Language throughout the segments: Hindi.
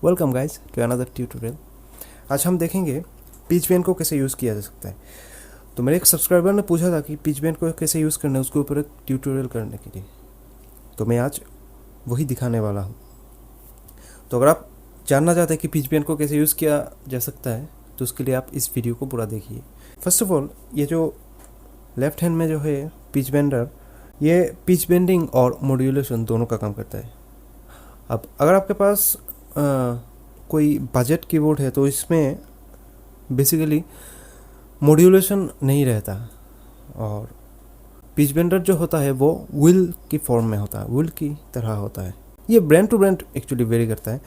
Welcome guys to another tutorial. आज हम देखेंगे पिच बेंड को कैसे यूज़ किया जा सकता है। तो मेरे एक सब्सक्राइबर ने पूछा था कि पिच बेंड को कैसे यूज़ करना है उसके ऊपर एक ट्यूटोरियल करने के लिए, तो मैं आज वही दिखाने वाला हूँ। तो अगर आप जानना चाहते हैं कि पिच बेंड को कैसे यूज़ किया जा सकता है तो उसके लिए आप इस वीडियो को पूरा देखिए। फर्स्ट ऑफ ऑल, ये जो लेफ्ट हैंड में जो है पिच बेंडर, ये पिच बेंडिंग और मॉड्यूलेशन दोनों का काम करता है। अब अगर आपके पास कोई बजट कीबोर्ड है तो इसमें बेसिकली मॉड्यूलेशन नहीं रहता, और पिच बेंडर जो होता है वो व्हील की फॉर्म में होता है, व्हील की तरह होता है। ये brand to brand actually vary करता है।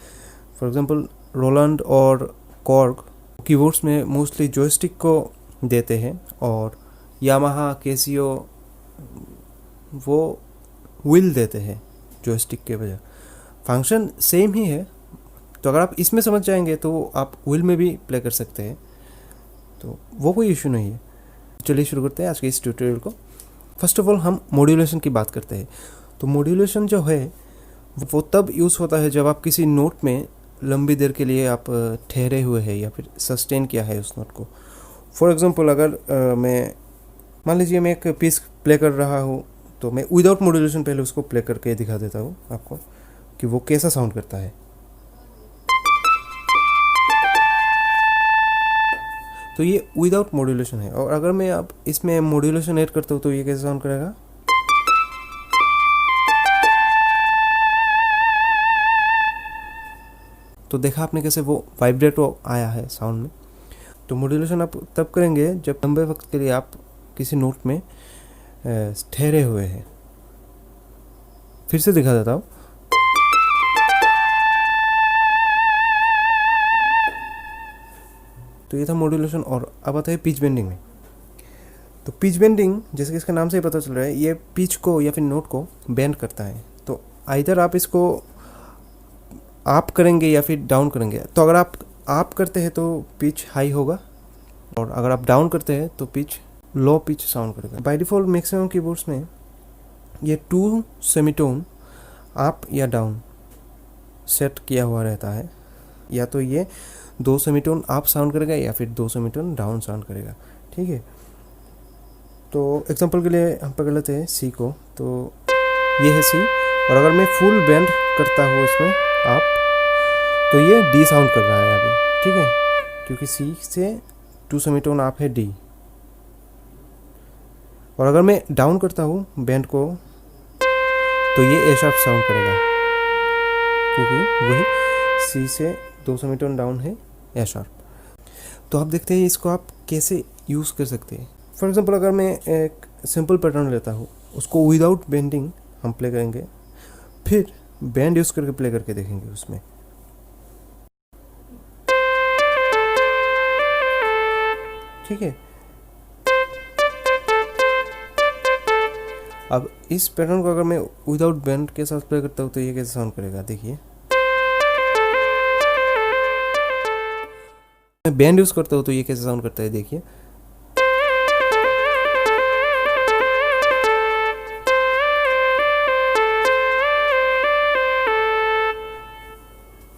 फॉर एग्जांपल रोलैंड और कॉर्ग कीबोर्ड्स में मोस्टली जॉयस्टिक को देते हैं, और यामाहा कैसियो वो व्हील देते हैं जॉयस्टिक के बजाय। फंक्शन सेम ही है, तो अगर आप इसमें समझ जाएंगे तो आप व्हील में भी प्ले कर सकते हैं, तो वो कोई इशू नहीं है। चलिए शुरू करते हैं आज के इस ट्यूटोरियल को। फर्स्ट ऑफ ऑल हम मॉड्यूलेशन की बात करते हैं। तो मॉड्यूलेशन जो है वो तब यूज़ होता है जब आप किसी नोट में लंबी देर के लिए आप ठहरे हुए हैं या फिर सस्टेन किया है उस नोट को। फॉर एग्जांपल, अगर मान लीजिए मैं एक पीस प्ले कर रहा हूँ, तो मैं विदाउट मॉड्यूलेशन पहले उसको प्ले करके दिखा देता हूँ आपको कि वो कैसा साउंड करता है। तो ये विदाउट मॉड्यूलेशन है, और अगर मैं अब इसमें मॉड्यूलेशन ऐड करता हूँ तो ये कैसे साउंड करेगा। तो देखा आपने कैसे वो वाइब्रेटो आया है साउंड में। तो मॉड्यूलेशन आप तब करेंगे जब लंबे वक्त के लिए आप किसी नोट में ठहरे हुए हैं। फिर से दिखा देता हूँ। तो ये था मॉड्यूलेशन, और अब आता है पिच बेंडिंग में। तो पिच बेंडिंग, जैसे कि इसका नाम से ही पता चल रहा है, ये पिच को या फिर नोट को बेंड करता है। तो आइदर आप इसको अप करेंगे या फिर डाउन करेंगे। तो अगर आप अप करते हैं तो पिच हाई होगा, और अगर आप डाउन करते हैं तो पिच लो पिच साउंड करेगा। बाय डिफ़ॉल्ट मैक्सिमम कीबोर्ड्स में ये 2 सेमीटोन अप या डाउन सेट किया हुआ रहता है, या तो ये 2 सेमीटोन अप साउंड करेगा या फिर 2 सेमीटोन डाउन साउंड करेगा। ठीक है, तो एग्जांपल के लिए हम पकड़ लेते हैं सी को। तो ये है सी, और अगर मैं फुल बेंड करता हूँ इसमें अप, तो ये डी साउंड कर रहा है अभी। ठीक है, क्योंकि सी से 2 सेमीटोन अप है डी। और अगर मैं डाउन करता हूँ बेंड को तो ये ए शार्प साउंड करेगा, क्योंकि वही सी से 2 सेमीटोन डाउन है ए शार्प। तो आप देखते हैं इसको आप कैसे यूज़ कर सकते हैं। फॉर एग्जांपल, अगर मैं एक सिंपल पैटर्न लेता हूँ, उसको विदाउट बेंडिंग हम प्ले करेंगे, फिर बैंड यूज़ करके प्ले करके देखेंगे उसमें। ठीक है, अब इस पैटर्न को अगर मैं विदाउट बैंड के साथ प्ले करता हूँ तो ये कैसे साउंड करेगा, देखिए। मैं बैंड यूज़ करता हूँ तो ये कैसे साउंड करता है, देखिए।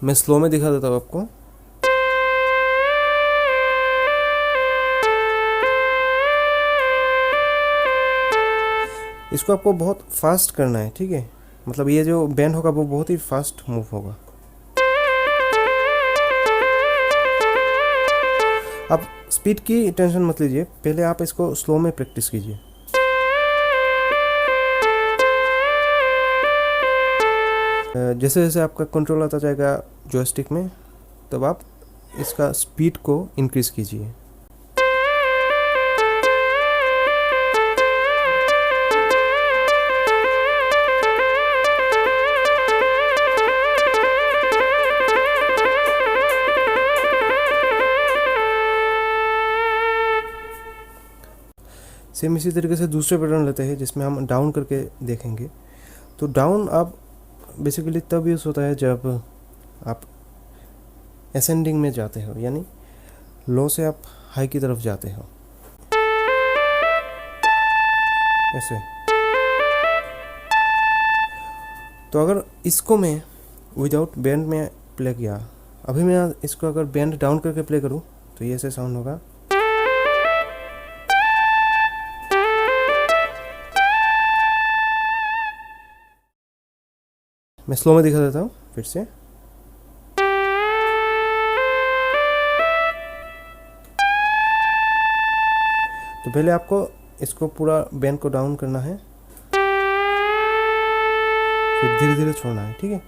मैं स्लो में दिखा देता हूँ आपको। इसको आपको बहुत फास्ट करना है, ठीक है। मतलब ये जो बैंड होगा वो बहुत ही फास्ट मूव होगा। आप स्पीड की टेंशन मत लीजिए, पहले आप इसको स्लो में प्रैक्टिस कीजिए। जैसे जैसे आपका कंट्रोल आता जाएगा जॉयस्टिक में, तब आप इसका स्पीड को इंक्रीज कीजिए। सेम इसी तरीके से दूसरे पैटर्न लेते हैं जिसमें हम डाउन करके देखेंगे। तो डाउन आप बेसिकली तब यूज़ होता है जब आप असेंडिंग में जाते हो, यानी लो से आप हाई की तरफ जाते हो, ऐसे। तो अगर इसको मैं विदाउट बैंड में प्ले किया अभी मैं इसको अगर बैंड डाउन करके प्ले करूँ तो ये ऐसे साउंड होगा। मैं स्लो में दिखा देता हूँ फिर से। तो पहले आपको इसको पूरा बैंड को डाउन करना है, फिर धीरे धीरे छोड़ना है, ठीक है।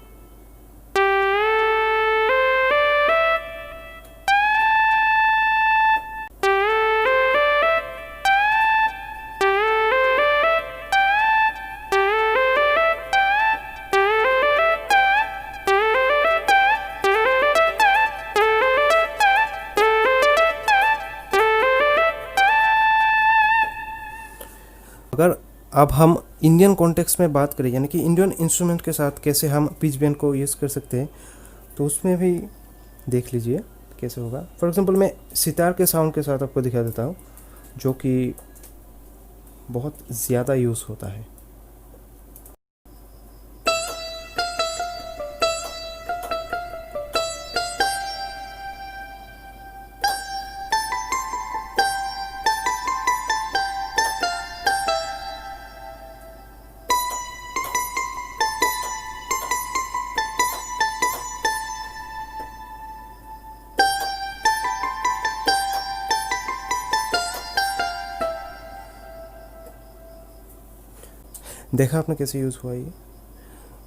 अगर अब हम इंडियन कॉन्टेक्स्ट में बात करें, यानी कि इंडियन इंस्ट्रूमेंट के साथ कैसे हम पिच बेंड को यूज़ कर सकते हैं, तो उसमें भी देख लीजिए कैसे होगा। फॉर एग्जांपल मैं सितार के साउंड के साथ आपको दिखा देता हूँ, जो कि बहुत ज़्यादा यूज़ होता है। देखा आपने कैसे यूज़ हुआ ये।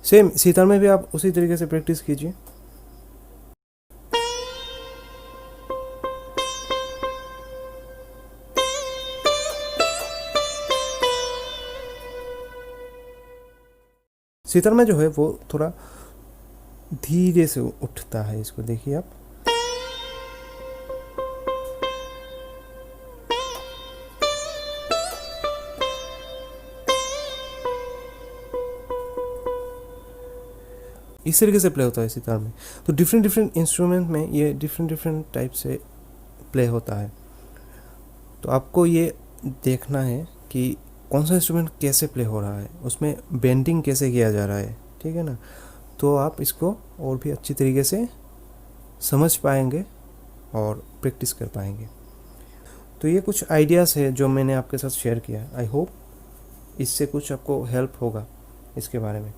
सेम सितार में भी आप उसी तरीके से प्रैक्टिस कीजिए। सितार में जो है वो थोड़ा धीरे से उठता है, इसको देखिए आप। इस तरीके से प्ले होता है सितार में। तो डिफरेंट डिफरेंट इंस्ट्रूमेंट में ये डिफरेंट डिफरेंट टाइप से प्ले होता है। तो आपको ये देखना है कि कौन सा इंस्ट्रूमेंट कैसे प्ले हो रहा है, उसमें बेंडिंग कैसे किया जा रहा है, ठीक है ना। तो आप इसको और भी अच्छी तरीके से समझ पाएंगे और प्रैक्टिस कर पाएंगे। तो ये कुछ आइडियाज़ है जो मैंने आपके साथ शेयर किया। आई होप इससे कुछ आपको हेल्प होगा इसके बारे में।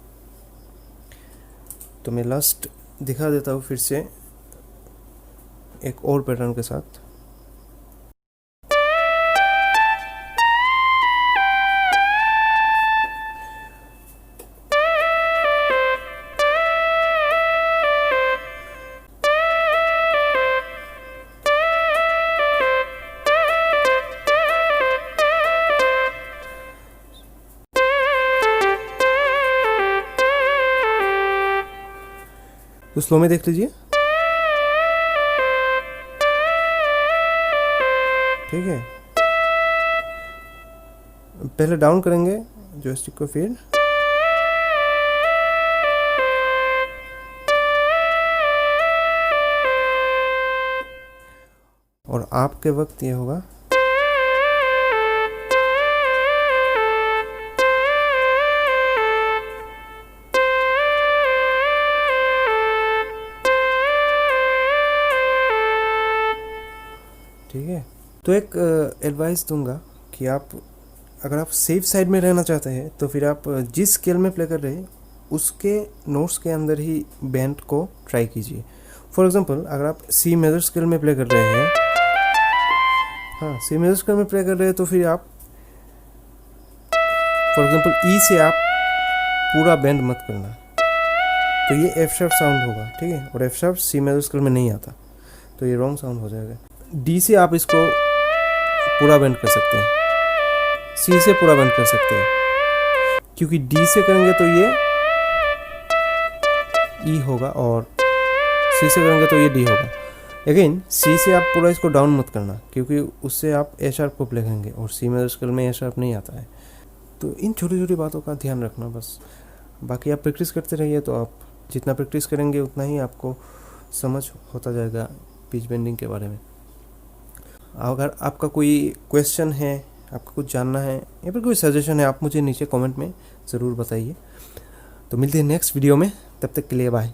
तो मैं लास्ट दिखा देता हूँ फिर से एक और पैटर्न के साथ। तो स्लो में देख लीजिए, ठीक है। पहले डाउन करेंगे जॉयस्टिक को, फिर और आपके वक्त ये होगा। ठीक है। तो एक एडवाइस दूंगा कि आप अगर आप सेफ साइड में रहना चाहते हैं तो फिर आप जिस स्केल में प्ले कर रहे हैं उसके नोट्स के अंदर ही बैंड को ट्राई कीजिए। फॉर एग्जांपल अगर आप सी मेजर स्केल में प्ले कर रहे हैं, हाँ सी मेजर स्केल में प्ले कर रहे हैं, तो फिर आप फॉर एग्जांपल ई से आप पूरा बैंड मत करना, तो ये एफ शार्प साउंड होगा, ठीक है। और F sharp C major scale में नहीं आता, तो ये रॉन्ग साउंड हो जाएगा। डी से आप इसको पूरा बेंड कर सकते हैं, सी से पूरा बेंड कर सकते हैं, क्योंकि डी से करेंगे तो ये ई होगा और सी से करेंगे तो ये डी होगा। अगेन सी से आप पूरा इसको डाउन मत करना, क्योंकि उससे आप ए शार्प को प्ले करेंगे और सी मेजर स्केल में ए शार्प नहीं आता है। तो इन छोटी छोटी बातों का ध्यान रखना बस। बाकी आप प्रैक्टिस करते रहिए, तो आप जितना प्रैक्टिस करेंगे उतना ही आपको समझ होता जाएगा पिच बेंडिंग के बारे में। अगर आपका कोई क्वेश्चन है, आपको कुछ जानना है या फिर कोई सजेशन है, आप मुझे नीचे कमेंट में ज़रूर बताइए। तो मिलते हैं नेक्स्ट वीडियो में, तब तक के लिए बाय।